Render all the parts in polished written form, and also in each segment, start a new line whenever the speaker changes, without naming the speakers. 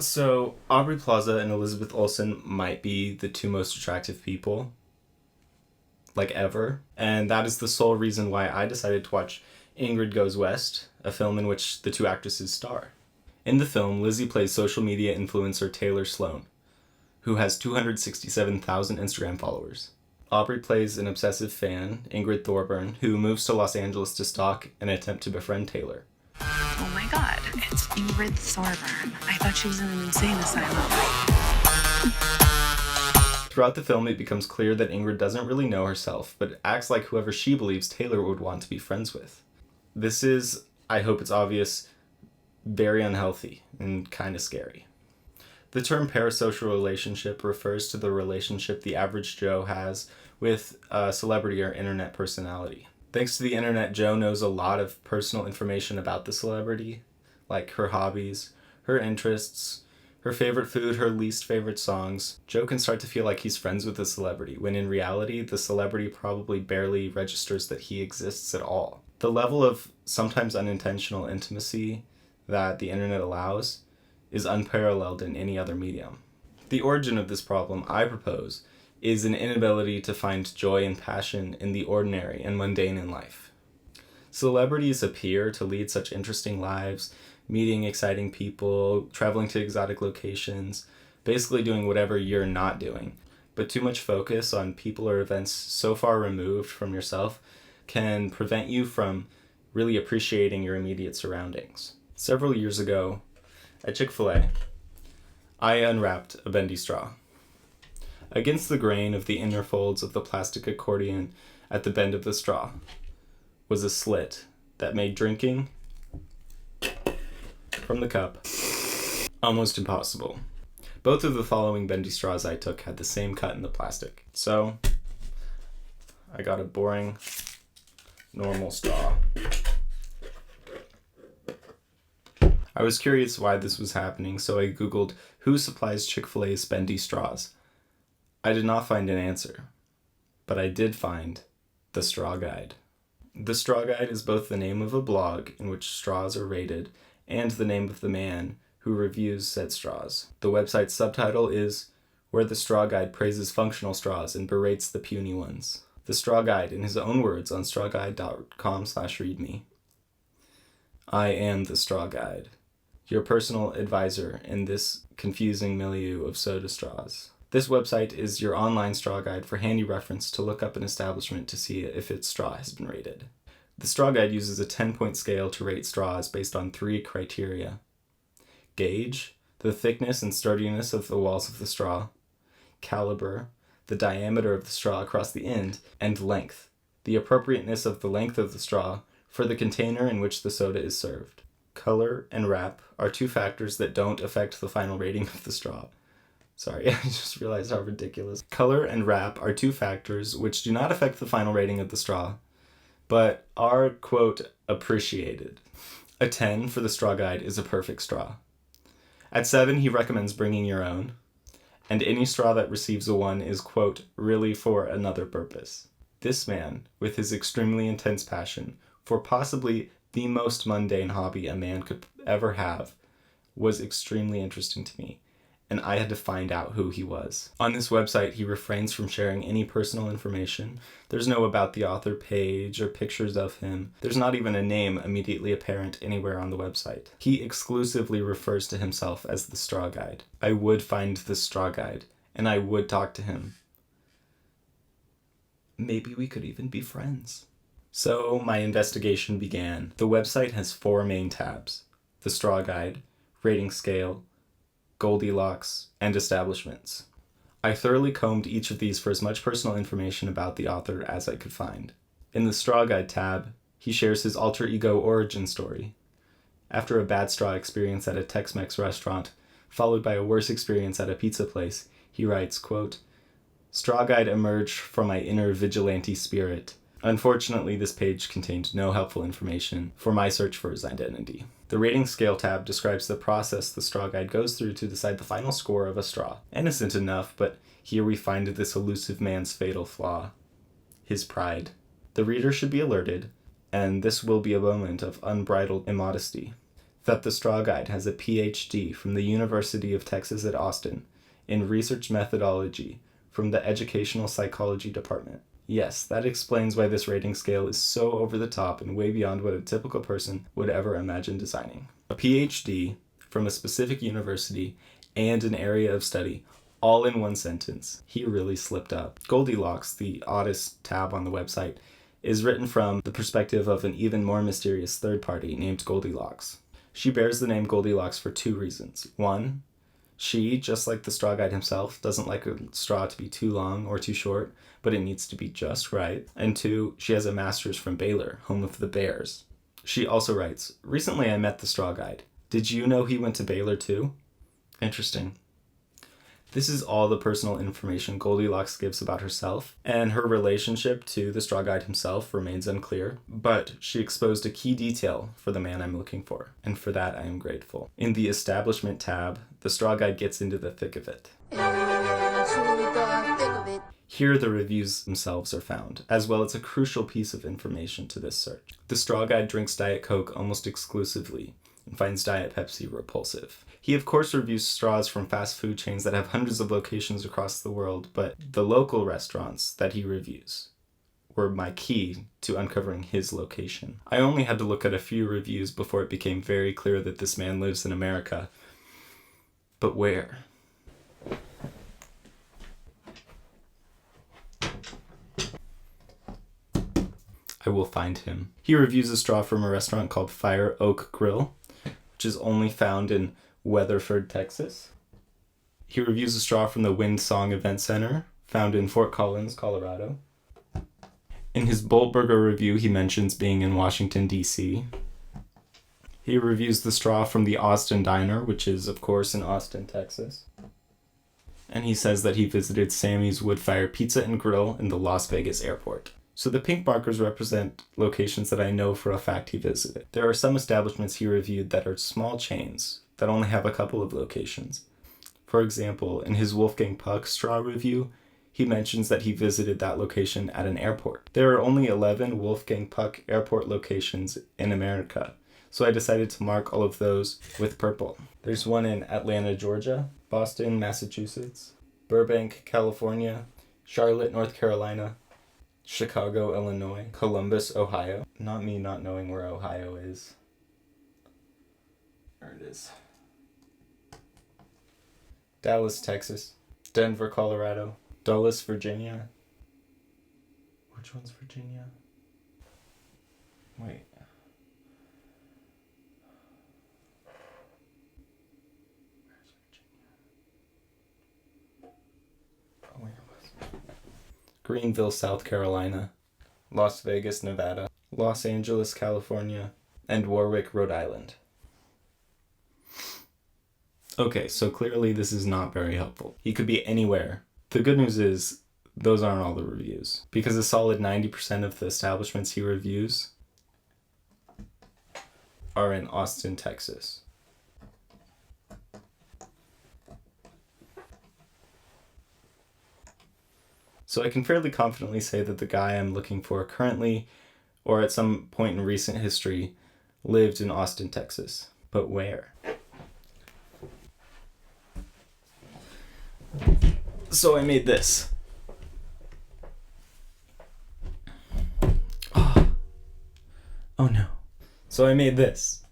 So, Aubrey Plaza and Elizabeth Olsen might be the two most attractive people, like ever. And that is the sole reason why I decided to watch Ingrid Goes West, a film in which the two actresses star. In the film, Lizzie plays social media influencer Taylor Sloan, who has 267,000 Instagram followers. Aubrey plays an obsessive fan, Ingrid Thorburn, who moves to Los Angeles to stalk and attempt to befriend Taylor.
Oh my god, it's Ingrid Thorburn. I thought she was in an insane asylum.
Throughout the film, it becomes clear that Ingrid doesn't really know herself, but acts like whoever she believes Taylor would want to be friends with. This is, I hope it's obvious, very unhealthy and kind of scary. The term parasocial relationship refers to the relationship the average Joe has with a celebrity or internet personality. Thanks to the internet, Joe knows a lot of personal information about the celebrity, like her hobbies, her interests, her favorite food, her least favorite songs. Joe can start to feel like he's friends with the celebrity, when in reality, the celebrity probably barely registers that he exists at all. The level of sometimes unintentional intimacy that the internet allows is unparalleled in any other medium. The origin of this problem, I propose, is an inability to find joy and passion in the ordinary and mundane in life. Celebrities appear to lead such interesting lives, meeting exciting people, traveling to exotic locations, basically doing whatever you're not doing. But too much focus on people or events so far removed from yourself can prevent you from really appreciating your immediate surroundings. Several years ago, at Chick-fil-A, I unwrapped a bendy straw. Against the grain of the inner folds of the plastic accordion at the bend of the straw was a slit that made drinking from the cup almost impossible. Both of the following bendy straws I took had the same cut in the plastic. So, I got a boring, normal straw. I was curious why this was happening, so I googled who supplies Chick-fil-A's bendy straws. I did not find an answer, but I did find the Straw Guide. The Straw Guide is both the name of a blog in which straws are rated and the name of the man who reviews said straws. The website's subtitle is Where the Straw Guide Praises Functional Straws and Berates the Puny Ones. The Straw Guide, in his own words on strawguide.com/readme. I am the Straw Guide, your personal advisor in this confusing milieu of soda straws. This website is your online straw guide for handy reference to look up an establishment to see if its straw has been rated. The Straw Guide uses a 10-point scale to rate straws based on 3 criteria: gauge, the thickness and sturdiness of the walls of the straw; caliber, the diameter of the straw across the end; and length, the appropriateness of the length of the straw for the container in which the soda is served. Color and wrap are 2 factors that don't affect the final rating of the straw. Sorry, I just realized how ridiculous. Color and wrap are 2 factors which do not affect the final rating of the straw, but are, quote, appreciated. A 10 for the Straw Guide is a perfect straw. At 7, he recommends bringing your own, and any straw that receives a 1 is, quote, really for another purpose. This man, with his extremely intense passion for possibly the most mundane hobby a man could ever have, was extremely interesting to me, and I had to find out who he was. On this website, he refrains from sharing any personal information. There's no about the author page or pictures of him. There's not even a name immediately apparent anywhere on the website. He exclusively refers to himself as the Straw Guide. I would find the Straw Guide, and I would talk to him. Maybe we could even be friends. So my investigation began. The website has 4 main tabs: the Straw Guide, rating scale, Goldilocks, and establishments. I thoroughly combed each of these for as much personal information about the author as I could find. In the Straw Guide tab, he shares his alter ego origin story. After a bad straw experience at a Tex-Mex restaurant, followed by a worse experience at a pizza place, he writes, quote, "Straw Guide emerged from my inner vigilante spirit." Unfortunately, this page contained no helpful information for my search for his identity. The rating scale tab describes the process the Straw Guide goes through to decide the final score of a straw. Innocent enough, but here we find this elusive man's fatal flaw: his pride. The reader should be alerted, and this will be a moment of unbridled immodesty. that the Straw Guide has a PhD from the University of Texas at Austin in research methodology from the Educational Psychology Department. Yes, that explains why this rating scale is so over the top and way beyond what a typical person would ever imagine designing. A PhD from a specific university and an area of study, all in one sentence. He really slipped up. Goldilocks, the oddest tab on the website, is written from the perspective of an even more mysterious third party named Goldilocks. She bears the name Goldilocks for two reasons. One, she, just like the Straw Guide himself, doesn't like a straw to be too long or too short, but it needs to be just right. And two, she has a master's from Baylor, home of the Bears. She also writes, "Recently I met the Straw Guide. Did you know he went to Baylor too?" Interesting. This is all the personal information Goldilocks gives about herself, and her relationship to the Straw Guide himself remains unclear, but she exposed a key detail for the man I'm looking for, and for that I am grateful. In the Establishment tab, the Straw Guide gets into the thick of it. Here the reviews themselves are found, as well as a crucial piece of information to this search. The Straw Guide drinks Diet Coke almost exclusively, and finds Diet Pepsi repulsive. He of course reviews straws from fast food chains that have hundreds of locations across the world, but the local restaurants that he reviews were my key to uncovering his location. I only had to look at a few reviews before it became very clear that this man lives in America. But where? I will find him. He reviews a straw from a restaurant called Fire Oak Grill, which is only found in Weatherford, Texas. He reviews a straw from the Wind Song Event Center, found in Fort Collins, Colorado. In his Boltburger review, he mentions being in Washington, D.C. He reviews the straw from the Austin Diner, which is, of course, in Austin, Texas. And he says that he visited Sammy's Woodfire Pizza and Grill in the Las Vegas airport. So the pink markers represent locations that I know for a fact he visited. There are some establishments he reviewed that are small chains that only have a couple of locations. For example, in his Wolfgang Puck straw review, he mentions that he visited that location at an airport. There are only 11 Wolfgang Puck airport locations in America, so I decided to mark all of those with purple. There's one in Atlanta, Georgia, Boston, Massachusetts, Burbank, California, Charlotte, North Carolina, Chicago, Illinois, Columbus, Ohio. Not me not knowing where Ohio is. There it is. Dallas, Texas. Denver, Colorado. Dulles, Virginia. Which one's Virginia? Wait. Where's Virginia? Oh, where was it? Greenville, South Carolina. Las Vegas, Nevada. Los Angeles, California. And Warwick, Rhode Island. Okay, so clearly this is not very helpful. He could be anywhere. The good news is, those aren't all the reviews. Because a solid 90% of the establishments he reviews are in Austin, Texas. So I can fairly confidently say that the guy I'm looking for currently, or at some point in recent history, lived in Austin, Texas. But where? So I made this. Oh no. So I made this.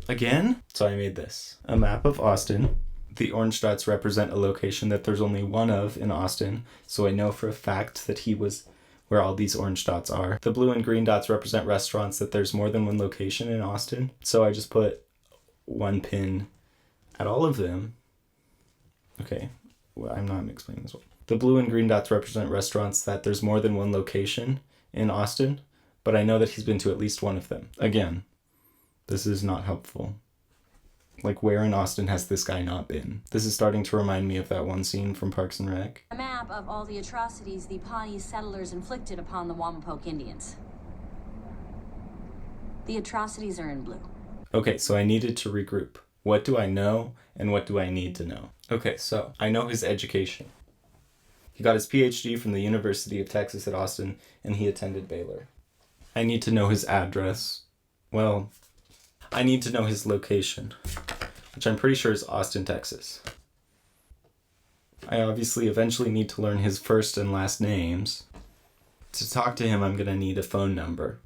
Again? So I made this. A map of Austin. The orange dots represent a location that there's only one of in Austin, so I know for a fact that he was where all these orange dots are. The blue and green dots represent restaurants that there's more than one location in Austin, so I just put one pin at all of them. Okay, well, I'm not explaining this well. The blue and green dots represent restaurants that there's more than one location in Austin, but I know that he's been to at least one of them. Again, this is not helpful. Like, where in Austin has this guy not been? This is starting to remind me of that one scene from Parks and Rec.
A map of all the atrocities the Pawnee settlers inflicted upon the Wamapoke Indians. The atrocities are in blue.
Okay, so I needed to regroup. What do I know and what do I need to know? Okay, so I know his education. He got his PhD from the University of Texas at Austin, and he attended Baylor. I need to know his address. Well, I need to know his location, which I'm pretty sure is Austin, Texas. I obviously eventually need to learn his first and last names. To talk to him, I'm going to need a phone number.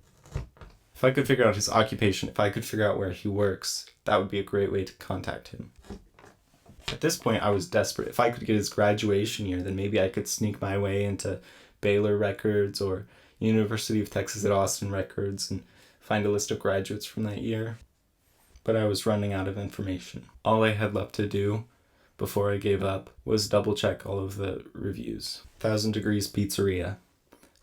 If I could figure out his occupation, if I could figure out where he works, that would be a great way to contact him. At this point, I was desperate. If I could get his graduation year, then maybe I could sneak my way into Baylor records or University of Texas at Austin records and find a list of graduates from that year. But I was running out of information. All I had left to do before I gave up was double check all of the reviews. 1000 Degrees Pizzeria.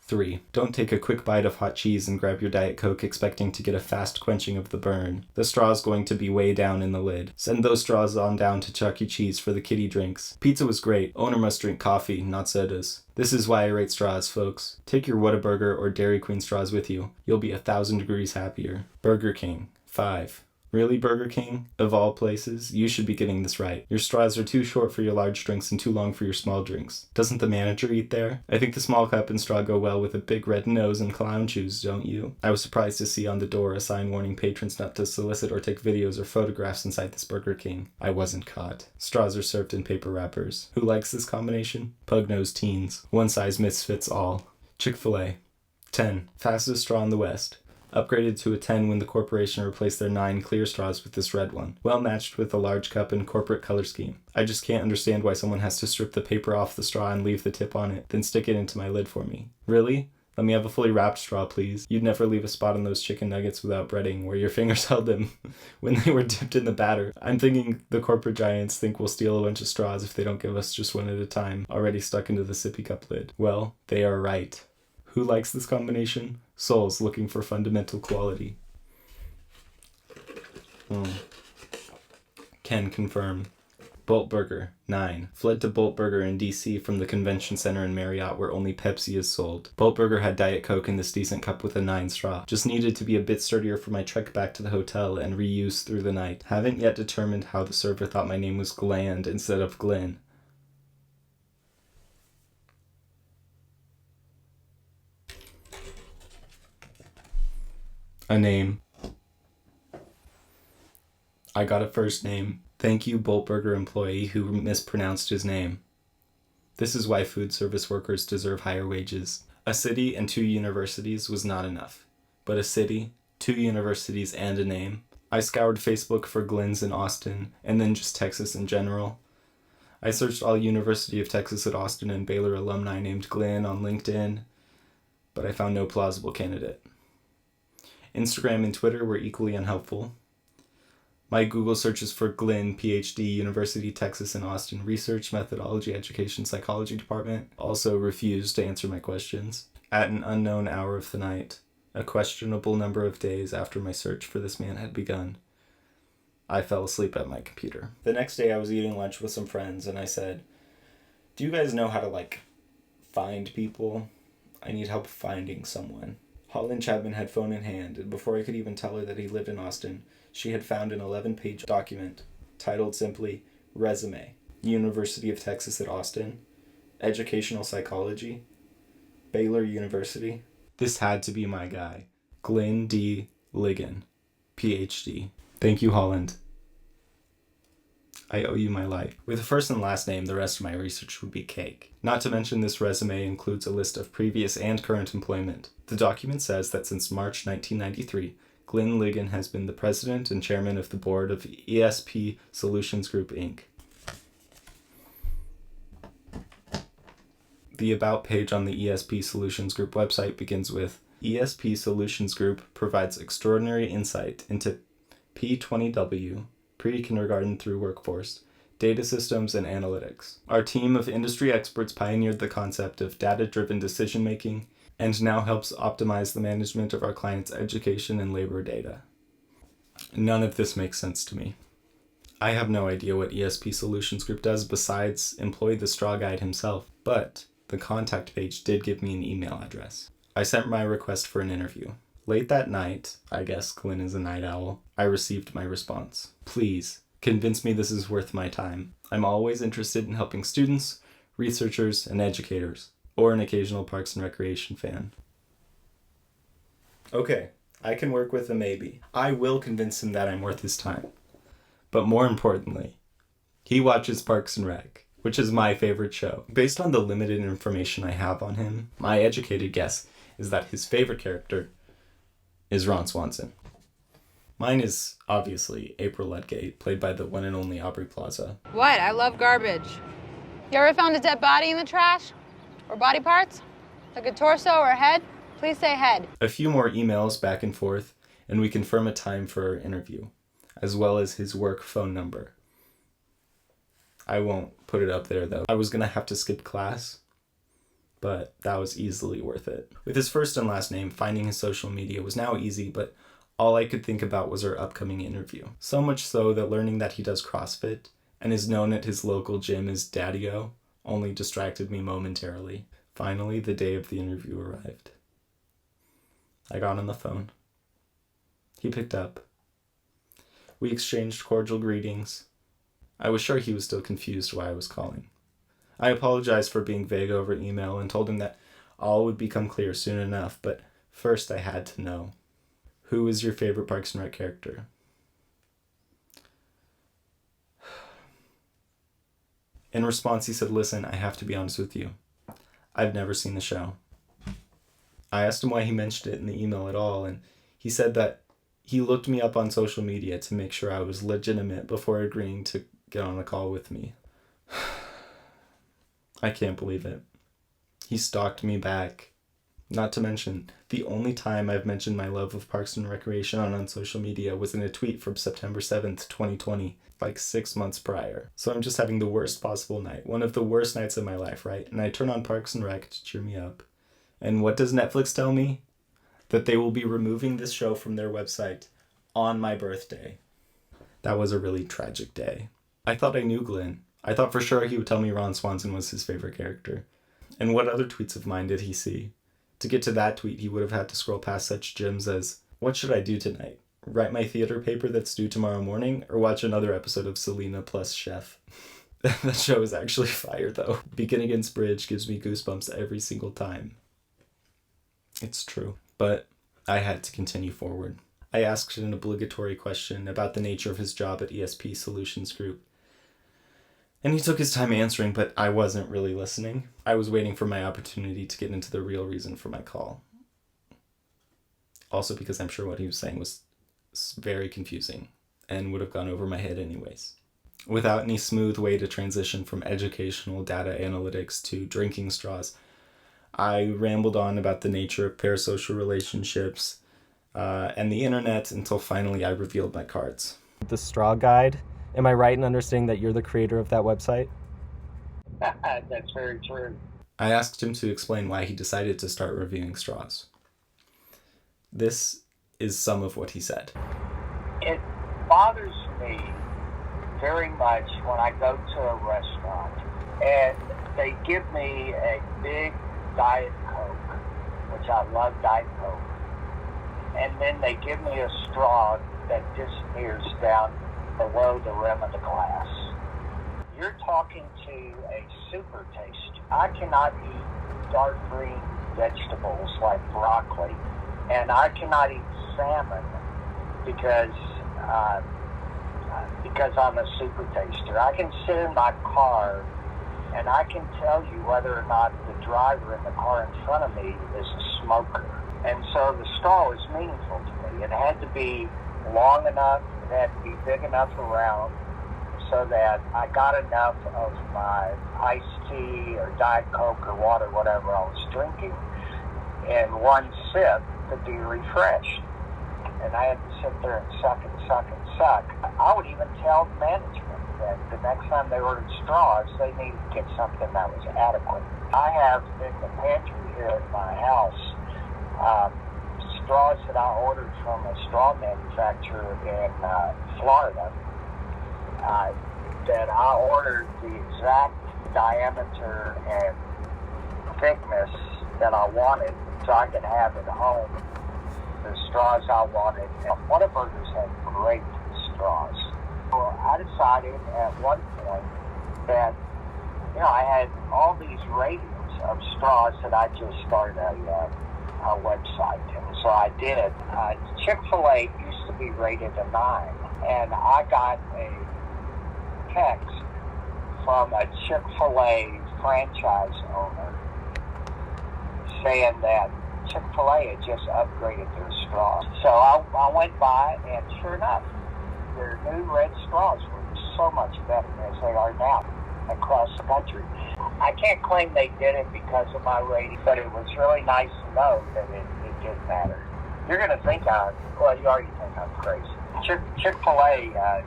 3. Don't take a quick bite of hot cheese and grab your Diet Coke expecting to get a fast quenching of the burn. The straw's going to be way down in the lid. Send those straws on down to Chuck E. Cheese for the kiddie drinks. Pizza was great. Owner must drink coffee, not sodas. This is why I rate straws, folks. Take your Whataburger or Dairy Queen straws with you. You'll be 1000 degrees happier. Burger King. 5. Really, Burger King? Of all places, you should be getting this right. Your straws are too short for your large drinks and too long for your small drinks. Doesn't the manager eat there? I think the small cup and straw go well with a big red nose and clown shoes, don't you? I was surprised to see on the door a sign warning patrons not to solicit or take videos or photographs inside this Burger King. I wasn't caught. Straws are served in paper wrappers. Who likes this combination? Pug-nosed teens. One size misfits all. Chick-fil-A. 10. Fastest straw in the West. Upgraded to a 10 when the corporation replaced their 9 clear straws with this red one. Well matched with a large cup and corporate color scheme. I just can't understand why someone has to strip the paper off the straw and leave the tip on it, then stick it into my lid for me. Really? Let me have a fully wrapped straw, please. You'd never leave a spot on those chicken nuggets without breading where your fingers held them when they were dipped in the batter. I'm thinking the corporate giants think we'll steal a bunch of straws if they don't give us just one at a time, already stuck into the sippy cup lid. Well, they are right. Who likes this combination? Souls looking for fundamental quality. Can confirm. Bolt Burger, 9. Fled to Bolt Burger in DC from the convention center in Marriott where only Pepsi is sold. Bolt Burger had Diet Coke in this decent cup with a 9 straw. Just needed to be a bit sturdier for my trek back to the hotel and reuse through the night. Haven't yet determined how the server thought my name was Gland instead of Glenn. A name. I got a first name. Thank you, Bolt Burger employee who mispronounced his name. This is why food service workers deserve higher wages. A city and 2 universities was not enough. But a city, 2 universities, and a name. I scoured Facebook for Glenn's in Austin, and then just Texas in general. I searched all University of Texas at Austin and Baylor alumni named Glenn on LinkedIn, but I found no plausible candidate. Instagram and Twitter were equally unhelpful. My Google searches for Glenn, PhD, University, Texas in Austin, Research, Methodology, Education, Psychology Department also refused to answer my questions. At an unknown hour of the night, a questionable number of days after my search for this man had begun, I fell asleep at my computer. The next day I was eating lunch with some friends and I said, "Do you guys know how to, find people? I need help finding someone." Holland Chapman had phone in hand, and before I could even tell her that he lived in Austin, she had found an 11-page document titled simply, Resume, University of Texas at Austin, Educational Psychology, Baylor University. This had to be my guy, Glenn D. Ligon, PhD. Thank you, Holland. I owe you my life. With a first and last name, the rest of my research would be cake. Not to mention this resume includes a list of previous and current employment. The document says that since March 1993, Glenn Ligon has been the president and chairman of the board of ESP Solutions Group, Inc. The About page on the ESP Solutions Group website begins with, ESP Solutions Group provides extraordinary insight into P20W, pre-kindergarten through workforce, data systems, and analytics. Our team of industry experts pioneered the concept of data-driven decision-making and now helps optimize the management of our clients' education and labor data. None of this makes sense to me. I have no idea what ESP Solutions Group does besides employ the straw guide himself, but the contact page did give me an email address. I sent my request for an interview. Late that night, I guess Glenn is a night owl, I received my response. Please, convince me this is worth my time. I'm always interested in helping students, researchers, and educators, or an occasional Parks and Recreation fan. Okay, I can work with a maybe. I will convince him that I'm worth his time. But more importantly, he watches Parks and Rec, which is my favorite show. Based on the limited information I have on him, my educated guess is that his favorite character is Ron Swanson. Mine is, obviously, April Ludgate, played by the one and only Aubrey Plaza.
What? I love garbage. You ever found a dead body in the trash? Or body parts? Like a torso or a head? Please say head.
A few more emails back and forth, and we confirm a time for our interview, as well as his work phone number. I won't put it up there, though. I was gonna have to skip class, but that was easily worth it. With his first and last name, finding his social media was now easy, but all I could think about was our upcoming interview. So much so that learning that he does CrossFit and is known at his local gym as Daddy-O only distracted me momentarily. Finally, the day of the interview arrived. I got on the phone. He picked up. We exchanged cordial greetings. I was sure he was still confused why I was calling. I apologized for being vague over email and told him that all would become clear soon enough, but first I had to know. Who is your favorite Parks and Rec character? In response, he said, "Listen, I have to be honest with you. I've never seen the show." I asked him why he mentioned it in the email at all, and he said that he looked me up on social media to make sure I was legitimate before agreeing to get on a call with me. I can't believe it. He stalked me back. Not to mention, the only time I've mentioned my love of Parks and Recreation on social media was in a tweet from September 7th, 2020, like 6 months prior. So I'm just having the worst possible night, one of the worst nights of my life, right? And I turn on Parks and Rec to cheer me up. And what does Netflix tell me? That they will be removing this show from their website on my birthday. That was a really tragic day. I thought I knew Glenn. I thought for sure he would tell me Ron Swanson was his favorite character. And what other tweets of mine did he see? To get to that tweet, he would have had to scroll past such gems as, "What should I do tonight? Write my theater paper that's due tomorrow morning, or watch another episode of Selena plus Chef?" That show is actually fire, though. Begin Against Bridge gives me goosebumps every single time. It's true. But I had to continue forward. I asked an obligatory question about the nature of his job at ESP Solutions Group. And he took his time answering, but I wasn't really listening. I was waiting for my opportunity to get into the real reason for my call. Also because I'm sure what he was saying was very confusing and would have gone over my head anyways. Without any smooth way to transition from educational data analytics to drinking straws, I rambled on about the nature of parasocial relationships and the internet until finally I revealed my cards. The Straw Guide. Am I right in understanding that you're the creator of that website?
That's very true.
I asked him to explain why he decided to start reviewing straws. This is some of what he said.
It bothers me very much when I go to a restaurant and they give me a big Diet Coke, which I love Diet Coke, and then they give me a straw that disappears down below the rim of the glass. You're talking to a super taster. I cannot eat dark green vegetables like broccoli, and I cannot eat salmon because I'm a super taster. I can sit in my car and I can tell you whether or not the driver in the car in front of me is a smoker. And so the straw is meaningful to me. It had to be long enough, it had to be big enough around so that I got enough of my iced tea or Diet Coke or water, whatever I was drinking, in one sip to be refreshed. And I had to sit there and suck and suck and suck. I would even tell management that the next time they ordered straws, they needed to get something that was adequate. I have in the pantry here at my house straws that I ordered from a straw manufacturer in Florida that I ordered the exact diameter and thickness that I wanted so I could have at home the straws I wanted. And Whataburgers had great straws. Well, I decided at one point that, I had all these ratings of straws that I just started a a website. And so I did. Chick-fil-A used to be rated a 9, and I got a text from a Chick-fil-A franchise owner saying that Chick-fil-A had just upgraded their straws. So I went by, and sure enough, their new red straws were so much better as they are now across the country. I can't claim they did it because of my rating, but it was really nice to know that it did matter. You're going to think you already think I'm crazy. Chick-fil-A,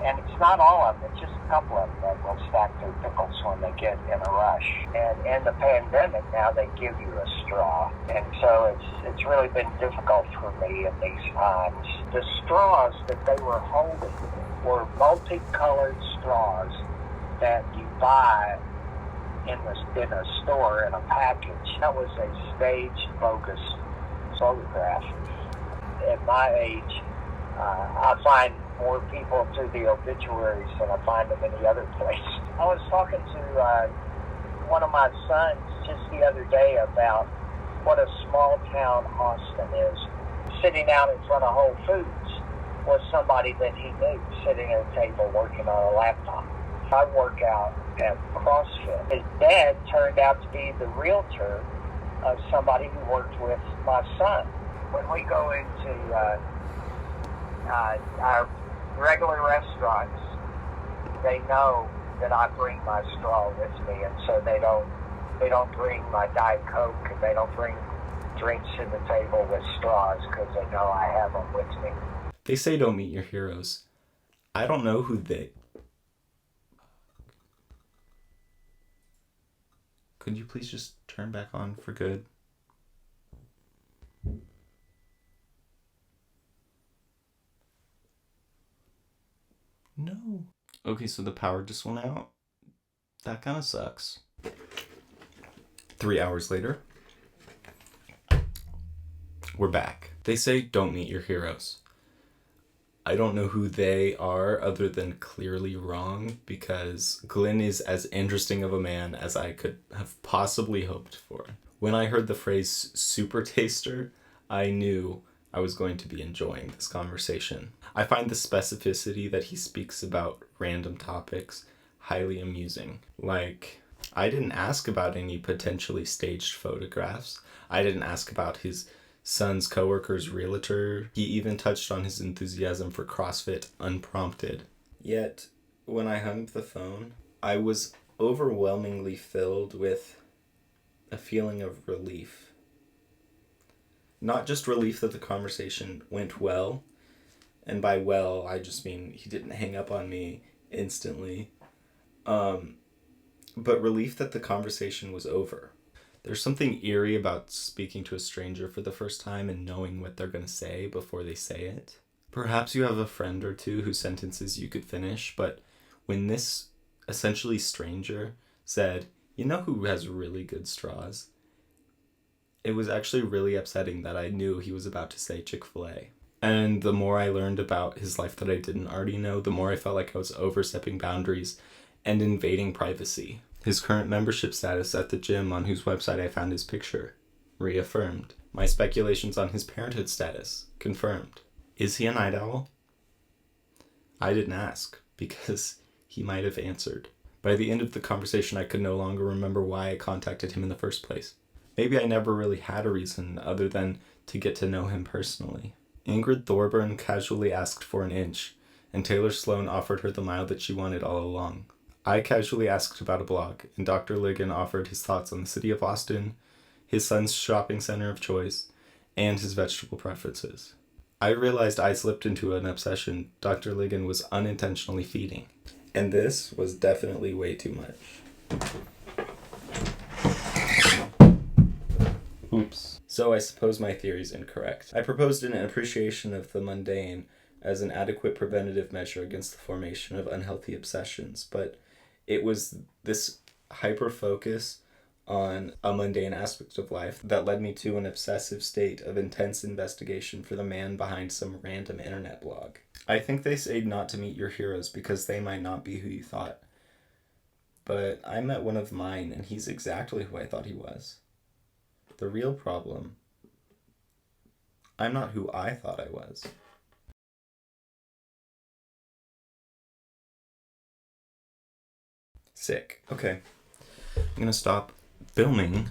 and it's not all of them, it's just a couple of them that will stack their pickles when they get in a rush. And in the pandemic now, they give you a straw. And so it's really been difficult for me in these times. The straws that they were holding were multicolored straws that you buy in a store in a package. That was a staged bogus photograph. At my age, I find more people through the obituaries than I find them any other place. I was talking to one of my sons just the other day about what a small town Austin is. Sitting out in front of Whole Foods was somebody that he knew, sitting at a table working on a laptop. I work out at CrossFit. His dad turned out to be the realtor of somebody who worked with my son. When we go into our regular restaurants, they know that I bring my straw with me, and so they don't bring my Diet Coke, and they don't bring drinks to the table with straws because they know I have them with me.
They say don't meet your heroes. I don't know who they... Could you please just turn back on for good? No. Okay, so the power just went out. That kind of sucks. 3 hours later, we're back. They say don't meet your heroes. I don't know who they are other than clearly wrong, because Glenn is as interesting of a man as I could have possibly hoped for. When I heard the phrase super taster, I knew I was going to be enjoying this conversation. I find the specificity that he speaks about random topics highly amusing. Like, I didn't ask about any potentially staged photographs. I didn't ask about his son's coworker's realtor. He even touched on his enthusiasm for CrossFit unprompted. Yet, when I hung up the phone, I was overwhelmingly filled with a feeling of relief. Not just relief that the conversation went well, and by well, I just mean he didn't hang up on me instantly, but relief that the conversation was over. There's something eerie about speaking to a stranger for the first time and knowing what they're going to say before they say it. Perhaps you have a friend or two whose sentences you could finish, but when this essentially stranger said, "You know who has really good straws?" it was actually really upsetting that I knew he was about to say Chick-fil-A. And the more I learned about his life that I didn't already know, the more I felt like I was overstepping boundaries and invading privacy. His current membership status at the gym on whose website I found his picture, reaffirmed. My speculations on his parenthood status, confirmed. Is he a night owl? I didn't ask, because he might have answered. By the end of the conversation, I could no longer remember why I contacted him in the first place. Maybe I never really had a reason other than to get to know him personally. Ingrid Thorburn casually asked for an inch, and Taylor Sloan offered her the mile that she wanted all along. I casually asked about a blog, and Dr. Ligon offered his thoughts on the city of Austin, his son's shopping center of choice, and his vegetable preferences. I realized I slipped into an obsession Dr. Ligon was unintentionally feeding, and this was definitely way too much. Oops. So I suppose my theory is incorrect. I proposed an appreciation of the mundane as an adequate preventative measure against the formation of unhealthy obsessions, but it was this hyper-focus on a mundane aspect of life that led me to an obsessive state of intense investigation for the man behind some random internet blog. I think they say not to meet your heroes because they might not be who you thought. But I met one of mine, and he's exactly who I thought he was. The real problem I'm not who I thought I was. Sick. Okay. I'm gonna stop filming